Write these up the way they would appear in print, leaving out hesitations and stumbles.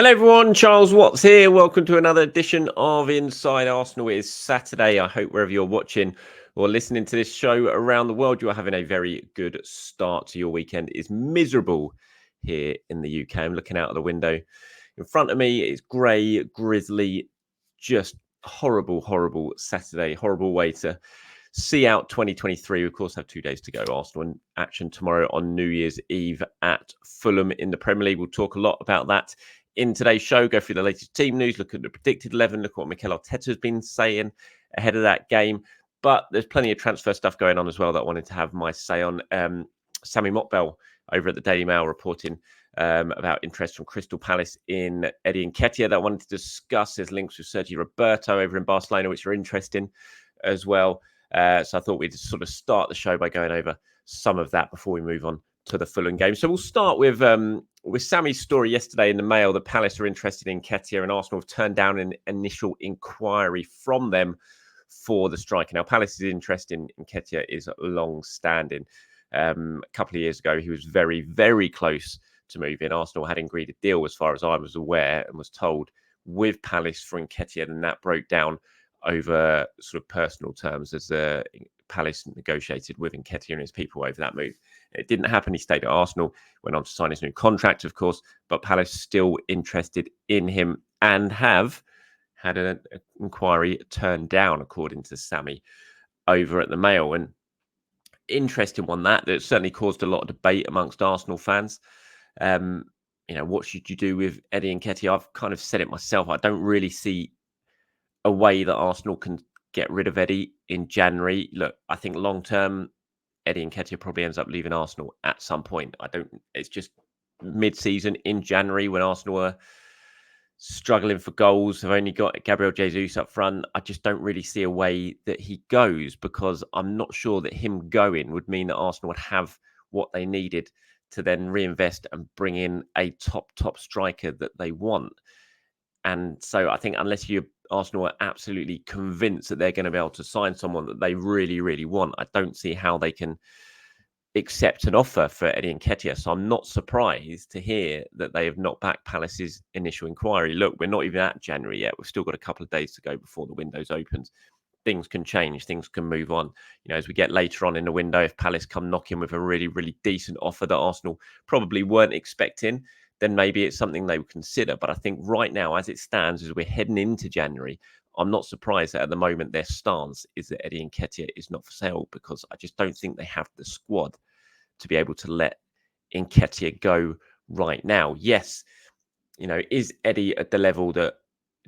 Hello everyone, Charles Watts here. Welcome to another edition of Inside Arsenal. It is Saturday. I hope wherever you're watching or listening to this show around the world, you are having a very good start to your weekend. It is miserable here in the UK. I'm looking out of the window. In front of me, it's grey, grizzly, just horrible Saturday. Horrible way to see out 2023. We, of course, have 2 days to go. Arsenal in action tomorrow on New Year's Eve at Fulham in the Premier League. We'll talk a lot about that in today's show. Go through the latest team news, look at the predicted 11, look at what Mikel Arteta has been saying ahead of that game. But there's plenty of transfer stuff going on as well that I wanted to have my say on. Sammy Mokbel over at the Daily Mail reporting about interest from Crystal Palace in Eddie Nketiah that I wanted to discuss. There's links with Sergi Roberto over in Barcelona, which are interesting as well. So I thought we'd sort of start the show by going over some of that before we move on to the Fulham game. So we'll start with Sammy's story yesterday in the Mail that Palace are interested in Nketiah and Arsenal have turned down an initial inquiry from them for the striker. Now, Palace's interest in Nketiah is long-standing. A couple of years ago, he was very close to moving. Arsenal had agreed a deal, as far as I was aware, and was told with Palace for Nketiah, and that broke down over sort of personal terms as Palace negotiated with Nketiah and his people over that move. It didn't happen. He stayed at Arsenal, went on to sign his new contract, of course, but Palace still interested in him and have had an inquiry turned down, according to Sammy over at the Mail. And interesting one that certainly caused a lot of debate amongst Arsenal fans. What should you do with Eddie Nketiah? I've kind of said it myself. I don't really see a way that Arsenal can get rid of Eddie in January. Look, I think long term, Eddie Nketiah probably ends up leaving Arsenal at some point. It's just mid-season in January when Arsenal are struggling for goals. They've only got Gabriel Jesus up front. I just don't really see a way that he goes, because I'm not sure that him going would mean that Arsenal would have what they needed to then reinvest and bring in a top striker that they want. And so I think unless Arsenal are absolutely convinced that they're going to be able to sign someone that they really want, I don't see how they can accept an offer for Eddie Nketiah. So I'm not surprised to hear that they have knocked back Palace's initial inquiry. Look, we're not even at January yet. We've still got a couple of days to go before the window's opens. Things can change. Things can move on. As we get later on in the window, if Palace come knocking with a really decent offer that Arsenal probably weren't expecting, then maybe it's something they would consider. But I think right now, as it stands, as we're heading into January, I'm not surprised that at the moment their stance is that Eddie Nketiah is not for sale, because I just don't think they have the squad to be able to let Nketiah go right now. Yes, is Eddie at the level that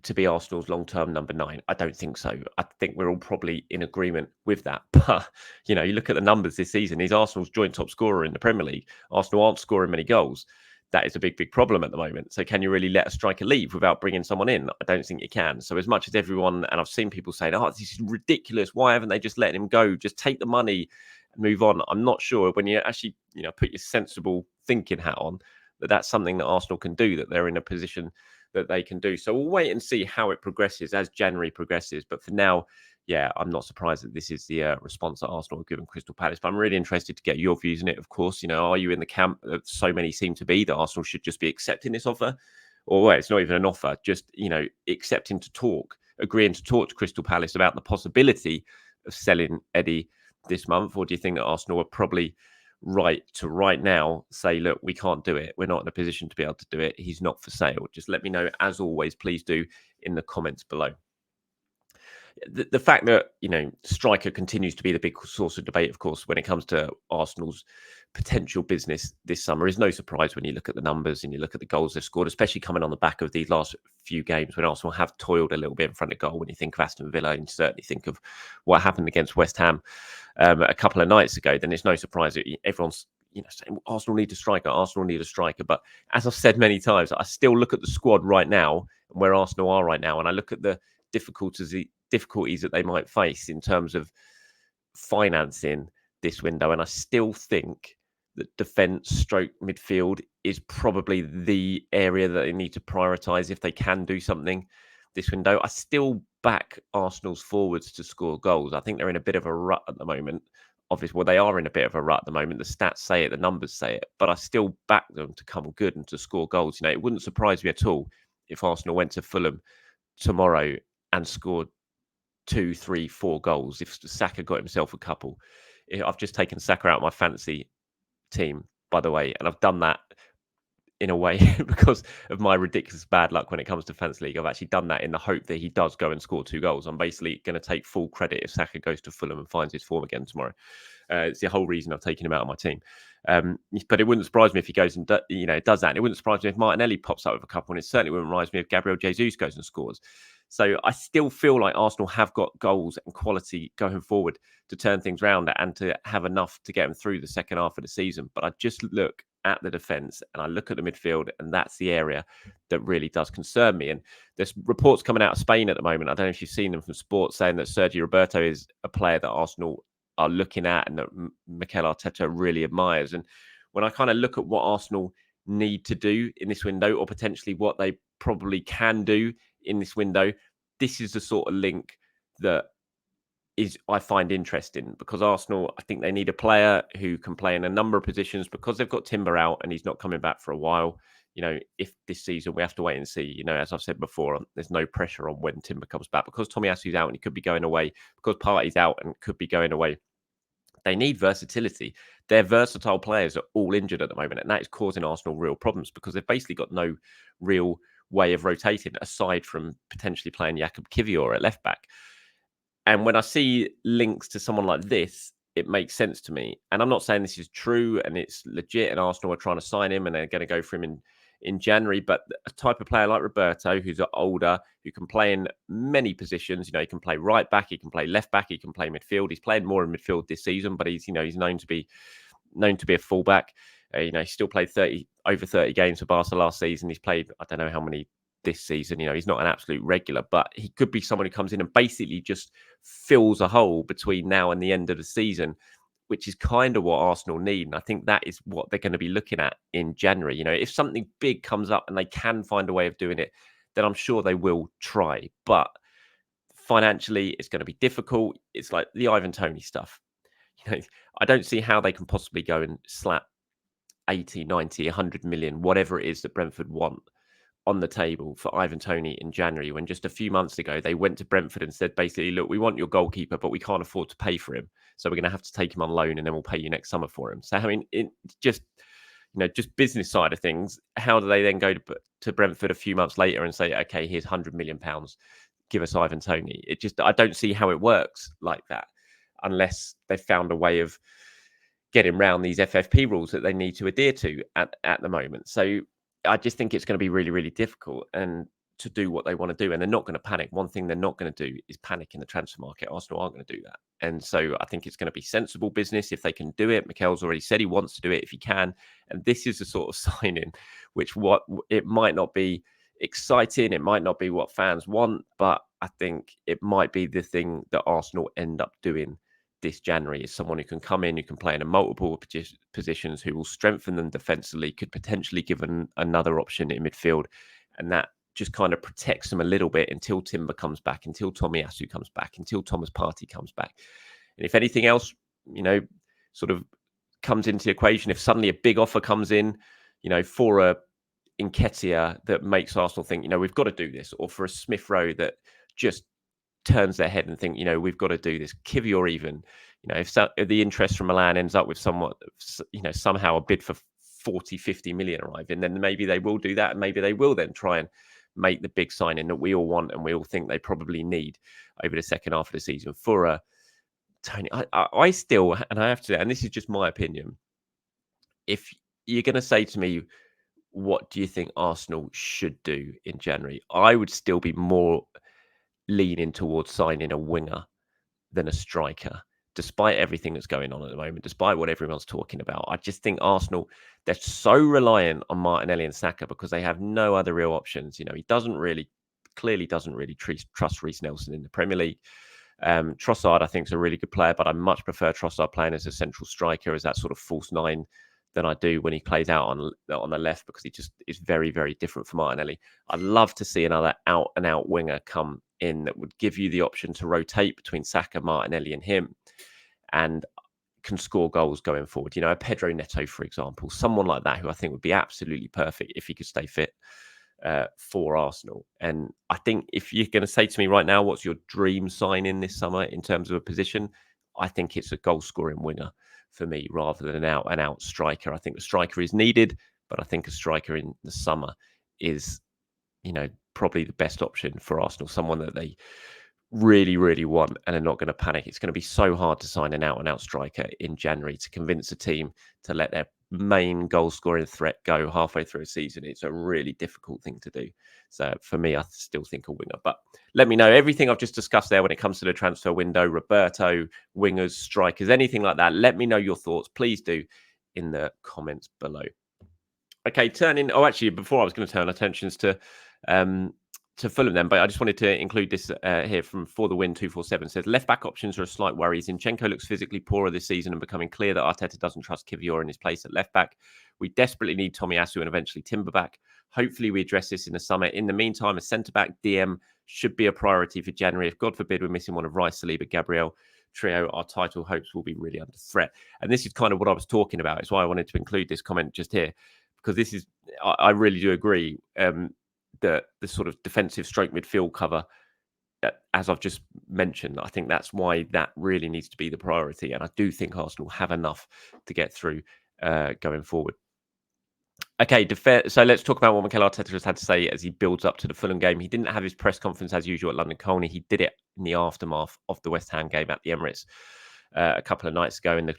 to be Arsenal's long-term number 9? I don't think so. I think we're all probably in agreement with that. But, you look at the numbers this season. He's Arsenal's joint top scorer in the Premier League. Arsenal aren't scoring many goals. That is a big problem at the moment. So can you really let a striker leave without bringing someone in? I don't think you can. So as much as everyone, and I've seen people saying, oh, this is ridiculous. Why haven't they just let him go? Just take the money and move on. I'm not sure when you actually, put your sensible thinking hat on, that's something that Arsenal can do, that they're in a position that they can do. So we'll wait and see how it progresses as January progresses. But for now, yeah, I'm not surprised that this is the response that Arsenal have given Crystal Palace. But I'm really interested to get your views on it, of course. Are you in the camp that so many seem to be, that Arsenal should just be accepting this offer? Or well, it's not even an offer, just, accepting to talk, agreeing to talk to Crystal Palace about the possibility of selling Eddie this month? Or do you think that Arsenal are probably right now say, look, we can't do it. We're not in a position to be able to do it. He's not for sale. Just let me know, as always, please do, in the comments below. The fact that, striker continues to be the big source of debate, of course, when it comes to Arsenal's potential business this summer is no surprise when you look at the numbers and you look at the goals they've scored, especially coming on the back of these last few games when Arsenal have toiled a little bit in front of goal. When you think of Aston Villa and certainly think of what happened against West Ham a couple of nights ago, then it's no surprise that everyone's saying Arsenal need a striker, Arsenal need a striker. But as I've said many times, I still look at the squad right now and where Arsenal are right now, and I look at the difficulties that they might face in terms of financing this window, and I still think that defence stroke midfield is probably the area that they need to prioritise if they can do something this window. I still back Arsenal's forwards to score goals. I think they're in a bit of a rut at the moment. Obviously, well, they are in a bit of a rut at the moment. The stats say it, the numbers say it, but I still back them to come good and to score goals. It wouldn't surprise me at all if Arsenal went to Fulham tomorrow and scored 2, 3, 4 goals, if Saka got himself a couple. I've just taken Saka out of my fantasy team, by the way, and I've done that in a way because of my ridiculous bad luck when it comes to fantasy league. I've actually done that in the hope that he does go and score 2 goals. I'm basically going to take full credit if Saka goes to Fulham and finds his form again tomorrow. It's the whole reason I've taken him out of my team. But it wouldn't surprise me if he goes and does that. And it wouldn't surprise me if Martinelli pops up with a couple, and it certainly wouldn't surprise me if Gabriel Jesus goes and scores. So I still feel like Arsenal have got goals and quality going forward to turn things around and to have enough to get them through the second half of the season. But I just look at the defence and I look at the midfield, and that's the area that really does concern me. And there's reports coming out of Spain at the moment. I don't know if you've seen them from sports saying that Sergi Roberto is a player that Arsenal are looking at and that Mikel Arteta really admires. And when I kind of look at what Arsenal need to do in this window, or potentially what they probably can do in this window, this is the sort of link that I find interesting, because Arsenal, I think they need a player who can play in a number of positions, because they've got Timber out and he's not coming back for a while. If this season, we have to wait and see. As I've said before, there's no pressure on when Timber comes back, because Tomiyasu's out and he could be going away, because Partey's out and could be going away. They need versatility. Their versatile players are all injured at the moment, and that is causing Arsenal real problems, because they've basically got no real way of rotating aside from potentially playing Jakub Kiwior at left back. And when I see links to someone like this, it makes sense to me. And I'm not saying this is true and it's legit and Arsenal are trying to sign him and they're going to go for him in January. But a type of player like Roberto, who's older, who can play in many positions, he can play right back, he can play left back, he can play midfield. He's played more in midfield this season, but he's known to be a fullback. He still played over 30 games for Barca last season. He's played, I don't know how many this season. He's not an absolute regular, but he could be someone who comes in and basically just fills a hole between now and the end of the season, which is kind of what Arsenal need. And I think that is what they're going to be looking at in January. If something big comes up and they can find a way of doing it, then I'm sure they will try. But financially, it's going to be difficult. It's like the Ivan Toney stuff. I don't see how they can possibly go and slap 80, 90, 100 million, whatever it is that Brentford want, on the table for Ivan Toney in January, when just a few months ago they went to Brentford and said, basically, look, we want your goalkeeper, but we can't afford to pay for him, so we're going to have to take him on loan and then we'll pay you next summer for him. So I mean, it just business side of things, how do they then go to Brentford a few months later and say, okay, here's £100 million, give us Ivan Toney? I don't see how it works like that, unless they've found a way of getting around these FFP rules that they need to adhere to at the moment. So I just think it's going to be really, really difficult and to do what they want to do. And they're not going to panic. One thing they're not going to do is panic in the transfer market. Arsenal aren't going to do that. And so I think it's going to be sensible business if they can do it. Mikel's already said he wants to do it if he can. And this is the sort of signing which it might not be exciting. It might not be what fans want, but I think it might be the thing that Arsenal end up doing this January, is someone who can come in, who can play in a multiple positions, who will strengthen them defensively, could potentially give another option in midfield. And that just kind of protects them a little bit until Timber comes back, until Tomiyasu comes back, until Thomas Partey comes back. And if anything else, sort of comes into the equation, if suddenly a big offer comes in, for a Nketiah that makes Arsenal think, we've got to do this, or for a Smith Rowe that just turns their head and think, we've got to do this. Kiwior even, if the interest from Milan ends up with somewhat, somehow a bid for 40, 50 million arriving, then maybe they will do that. And maybe they will then try and make the big signing that we all want and we all think they probably need over the second half of the season for a Tony. I still, and I have to say, and this is just my opinion, if you're going to say to me, what do you think Arsenal should do in January? I would still be more leaning towards signing a winger than a striker, despite everything that's going on at the moment, despite what everyone's talking about. I just think Arsenal, they're so reliant on Martinelli and Saka because they have no other real options. He clearly doesn't really trust Reece Nelson in the Premier League. Trossard, I think, is a really good player, but I much prefer Trossard playing as a central striker, as that sort of false nine, than I do when he plays out on the left, because he just is very, very different from Martinelli. I'd love to see another out-and-out winger come in that would give you the option to rotate between Saka, Martinelli and him, and can score goals going forward. A Pedro Neto, for example, someone like that, who I think would be absolutely perfect if he could stay fit. for Arsenal. And I think if you're going to say to me right now, what's your dream sign in this summer in terms of a position, I think it's a goal scoring winger for me rather than an out and out striker. I think the striker is needed, but I think a striker in the summer is, probably the best option for Arsenal, someone that they really, really want and are not going to panic. It's going to be so hard to sign an out and out striker in January to convince a team to let their main goal scoring threat go halfway through a season. It's a really difficult thing to do. So for me, I still think a winger. But let me know everything I've just discussed there when it comes to the transfer window, Roberto, wingers, strikers, anything like that. Let me know your thoughts. Please do in the comments below. Okay, actually, before I was going to turn attentions to Fulham then, but I just wanted to include this here from For the Win 247. Says left back options are a slight worry. Zinchenko looks physically poorer this season and becoming clear that Arteta doesn't trust Kivior in his place at left back. We desperately need Tomiyasu and eventually Timber back. Hopefully we address this in the summer. In the meantime, a centre back DM should be a priority for January. If God forbid we're missing one of Rice, Saliba, Gabriel trio, our title hopes will be really under threat. And this is kind of what I was talking about. It's why I wanted to include this comment just here, because this is, I really do agree. The sort of defensive stroke midfield cover, as I've just mentioned, I think that's why that really needs to be the priority. And I do think Arsenal have enough to get through going forward. Okay, so let's talk about what Mikel Arteta has had to say as he builds up to the Fulham game. He didn't have his press conference as usual at London Colney. He did it in the aftermath of the West Ham game at the Emirates a couple of nights ago in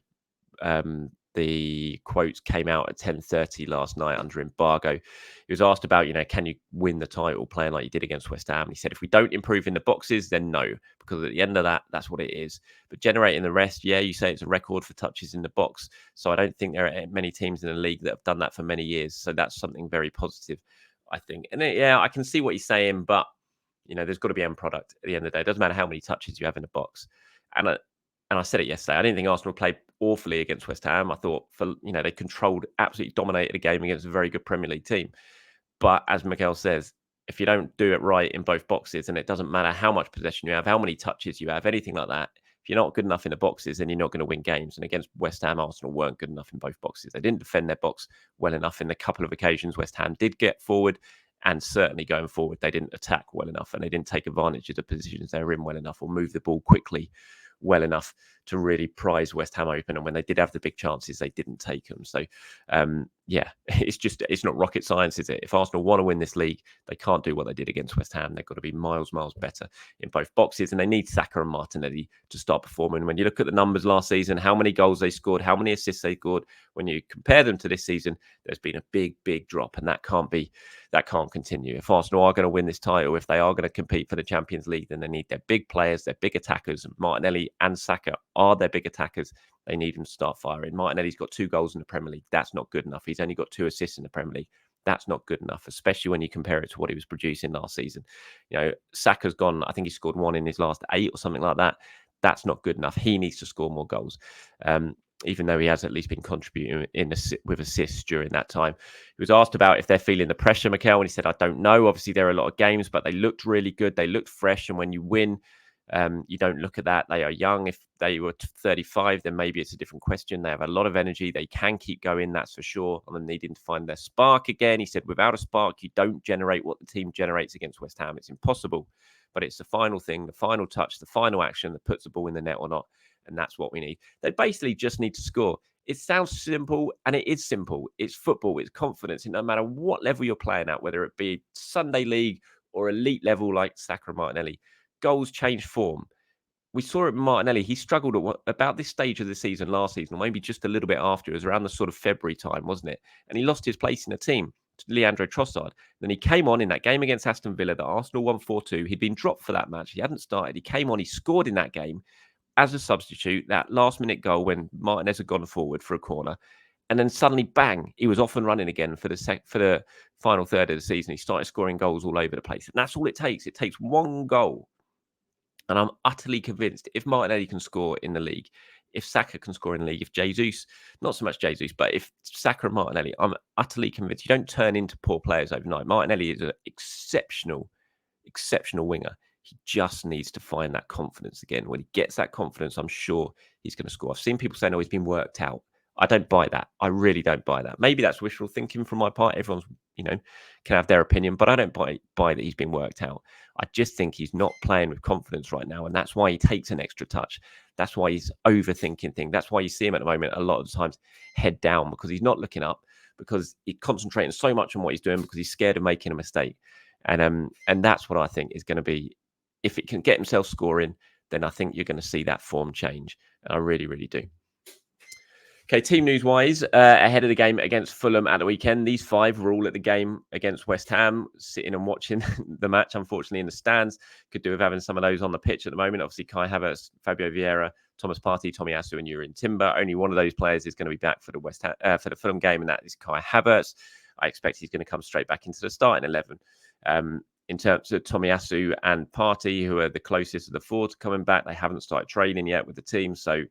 the quotes came out at 10:30 last night under embargo. He was asked about, can you win the title playing like you did against West Ham? He said, if we don't improve in the boxes, then no, because at the end of that, that's what it is. But generating the rest, yeah, you say it's a record for touches in the box. So I don't think there are many teams in the league that have done that for many years. So that's something very positive, I think. And yeah, I can see what he's saying, but there's got to be end product at the end of the day. It doesn't matter how many touches you have in the box. And I said it yesterday, I didn't think Arsenal played awfully against West Ham. I thought they controlled, absolutely dominated a game against a very good Premier League team. But as Mikel says, if you don't do it right in both boxes, and it doesn't matter how much possession you have, how many touches you have, anything like that, if you're not good enough in the boxes, then you're not going to win games. And against West Ham, Arsenal weren't good enough in both boxes. They didn't defend their box well enough in the couple of occasions West Ham did get forward. And certainly going forward, they didn't attack well enough, and they didn't take advantage of the positions they were in well enough or move the ball quickly well enough to really prize West Ham open. And when they did have the big chances, they didn't take them. So, it's not rocket science, is it? If Arsenal want to win this league, they can't do what they did against West Ham. They've got to be miles better in both boxes. And they need Saka and Martinelli to start performing. When you look at the numbers last season, how many goals they scored, how many assists they scored, when you compare them to this season, there's been a big drop. And that can't continue. If Arsenal are going to win this title, if they are going to compete for the Champions League, then they need their big players, their big attackers. Martinelli and Saka are their big attackers. They need them to start firing. Martinelli's got 2 goals in the Premier League. That's not good enough. He's only got 2 assists in the Premier League. That's not good enough, especially when you compare it to what he was producing last season. Saka's gone, I think he scored 1 in his last 8 or something like that. That's not good enough. He needs to score more goals. Even though he has at least been contributing with assists during that time. He was asked about if they're feeling the pressure, Mikel, and he said, I don't know. Obviously, there are a lot of games, but they looked really good. They looked fresh. And when you win, you don't look at that. They are young. If they were 35, then maybe it's a different question. They have a lot of energy. They can keep going, that's for sure. And then needing to find their spark again. He said, without a spark, you don't generate what the team generates against West Ham. It's impossible. But it's the final thing, the final touch, the final action that puts the ball in the net or not. And that's what we need. They basically just need to score. It sounds simple, and it is simple. It's football. It's confidence. No matter what level you're playing at, whether it be Sunday League or elite level like Saka and Martinelli, goals change form. We saw it with Martinelli. He struggled at about this stage of the season last season, or maybe just a little bit after. It was around the sort of February time, wasn't it? And he lost his place in the team to Leandro Trossard. Then he came on in that game against Aston Villa that Arsenal won 4-2. He'd been dropped for that match. He hadn't started. He came on. He scored in that game as a substitute, that last-minute goal when Martinez had gone forward for a corner. And then suddenly, bang, he was off and running again for the final third of the season. He started scoring goals all over the place. And that's all it takes. It takes one goal. And I'm utterly convinced if Martinelli can score in the league, if Saka can score in the league, if Jesus, not so much Jesus, but if Saka and Martinelli, I'm utterly convinced you don't turn into poor players overnight. Martinelli is an exceptional winger. He just needs to find that confidence again. When he gets that confidence, I'm sure he's going to score. I've seen people saying, oh, he's been worked out. I don't buy that. I really don't buy that. Maybe that's wishful thinking from my part. Everyone's can have their opinion, but I don't buy that he's been worked out. I just think he's not playing with confidence right now, and that's why he takes an extra touch. That's why he's overthinking things. That's why you see him at the moment a lot of the times head down, because he's not looking up, because he's concentrating so much on what he's doing because he's scared of making a mistake. And that's what I think is going to be, if it can get himself scoring, then I think you're going to see that form change. And I really, really do. Okay, team news wise, ahead of the game against Fulham at the weekend, these five were all at the game against West Ham, sitting and watching the match, unfortunately, in the stands. Could do with having some of those on the pitch at the moment. Obviously, Kai Havertz, Fabio Vieira, Thomas Partey, Tomiyasu, and Yuri Timber. Only one of those players is going to be back for for the Fulham game, and that is Kai Havertz. I expect he's going to come straight back into the starting 11. In terms of Tomiyasu and Partey, who are the closest of the four to coming back, they haven't started training yet with the team, so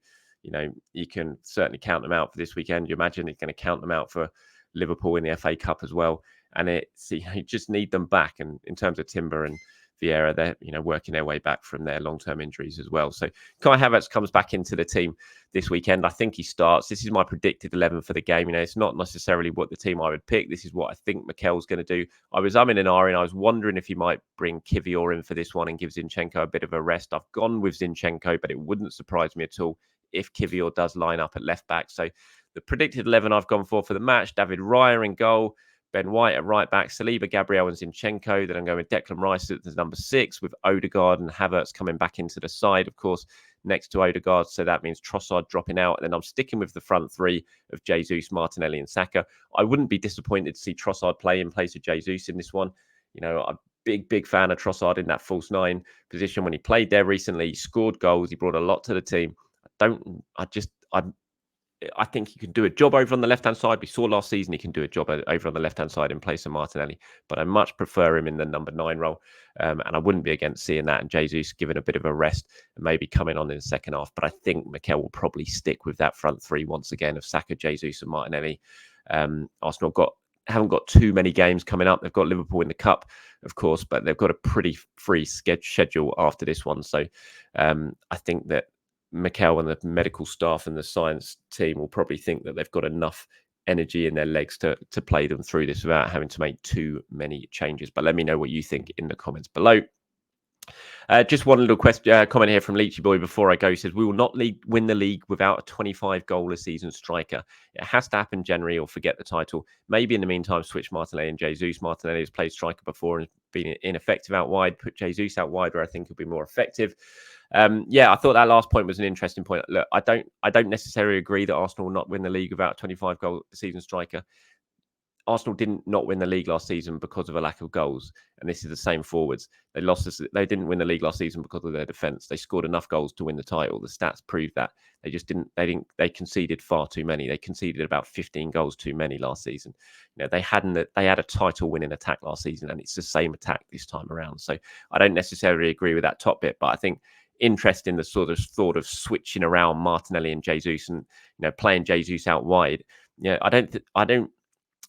you can certainly count them out for this weekend. You imagine he's going to count them out for Liverpool in the FA Cup as well. And you just need them back. And in terms of Timber and Vieira, they're working their way back from their long-term injuries as well. So Kai Havertz comes back into the team this weekend. I think he starts. This is my predicted 11 for the game. It's not necessarily what the team I would pick. This is what I think Mikel's going to do. I was umming and ahhing. I was wondering if he might bring Kivior in for this one and give Zinchenko a bit of a rest. I've gone with Zinchenko, but it wouldn't surprise me at all if Kivior does line up at left back. So the predicted 11 I've gone for the match: David Raya in goal, Ben White at right back, Saliba, Gabriel and Zinchenko. Then I'm going with Declan Rice at the number 6, with Odegaard and Havertz coming back into the side, of course, next to Odegaard. So that means Trossard dropping out. And then I'm sticking with the front three of Jesus, Martinelli and Saka. I wouldn't be disappointed to see Trossard play in place of Jesus in this one. I'm a big fan of Trossard in that false 9 position. When he played there recently, he scored goals. He brought a lot to the team. I think he can do a job over on the left-hand side. We saw last season he can do a job over on the left-hand side in place of Martinelli, but I much prefer him in the number 9 role. And I wouldn't be against seeing that and Jesus given a bit of a rest and maybe coming on in the second half. But I think Mikel will probably stick with that front three once again of Saka, Jesus and Martinelli. Arsenal haven't got too many games coming up. They've got Liverpool in the Cup, of course, but they've got a pretty free schedule after this one. So I think that Mikel and the medical staff and the science team will probably think that they've got enough energy in their legs to play them through this without having to make too many changes. But let me know what you think in the comments below. Just one little comment here from Leachy Boy before I go. He says, we will not win the league without a 25 goal a season striker. It has to happen January or forget the title. Maybe in the meantime, switch Martinelli and Jesus. Martinelli has played striker before and been ineffective out wide. Put Jesus out wide where I think he'll be more effective. I thought that last point was an interesting point. Look, I don't necessarily agree that Arsenal will not win the league without a 25 goal a season striker. Arsenal didn't not win the league last season because of a lack of goals, and this is the same forwards. They didn't win the league last season because of their defence. They scored enough goals to win the title. The stats prove that. They just didn't. They conceded far too many. They conceded about 15 goals too many last season. They had a title-winning attack last season, and it's the same attack this time around. So I don't necessarily agree with that top bit, but I think interest in the sort of thought of switching around Martinelli and Jesus and playing Jesus out wide. I don't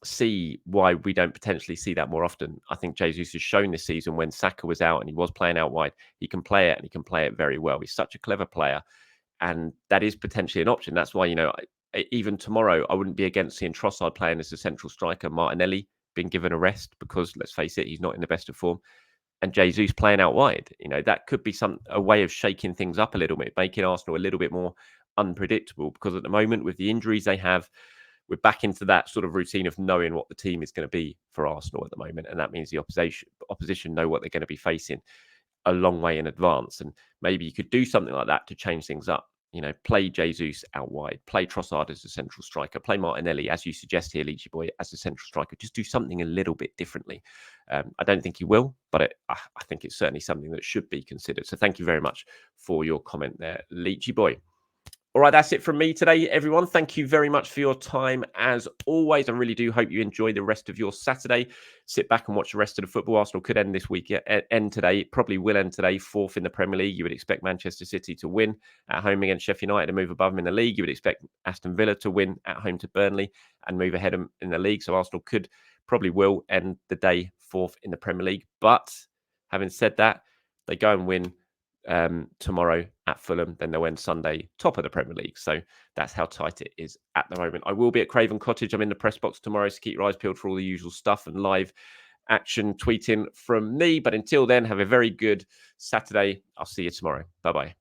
see why we don't potentially see that more often. I think Jesus has shown this season when Saka was out and he was playing out wide, he can play it and he can play it very well. He's such a clever player, and that is potentially an option. That's why, even tomorrow, I wouldn't be against seeing Trossard playing as a central striker, Martinelli being given a rest because, let's face it, he's not in the best of form, and Jesus playing out wide. That could be a way of shaking things up a little bit, making Arsenal a little bit more unpredictable, because at the moment, with the injuries they have, we're back into that sort of routine of knowing what the team is going to be for Arsenal at the moment. And that means the opposition know what they're going to be facing a long way in advance. And maybe you could do something like that to change things up. Play Jesus out wide, play Trossard as a central striker, play Martinelli, as you suggest here, Leachy Boy, as a central striker. Just do something a little bit differently. I don't think he will, but I think it's certainly something that should be considered. So thank you very much for your comment there, Leachy Boy. All right, that's it from me today, everyone. Thank you very much for your time. As always, I really do hope you enjoy the rest of your Saturday. Sit back and watch the rest of the football. Arsenal could end this week, end today. It probably will end today, 4th in the Premier League. You would expect Manchester City to win at home against Sheffield United and move above them in the league. You would expect Aston Villa to win at home to Burnley and move ahead in the league. So Arsenal probably will end the day 4th in the Premier League. But having said that, they go and win tomorrow at Fulham. Then they'll end Sunday top of the Premier League. So that's how tight it is at the moment. I will be at Craven Cottage. I'm in the press box tomorrow, so keep your eyes peeled for all the usual stuff and live action tweeting from me. But until then, have a very good Saturday. I'll see you tomorrow. Bye-bye.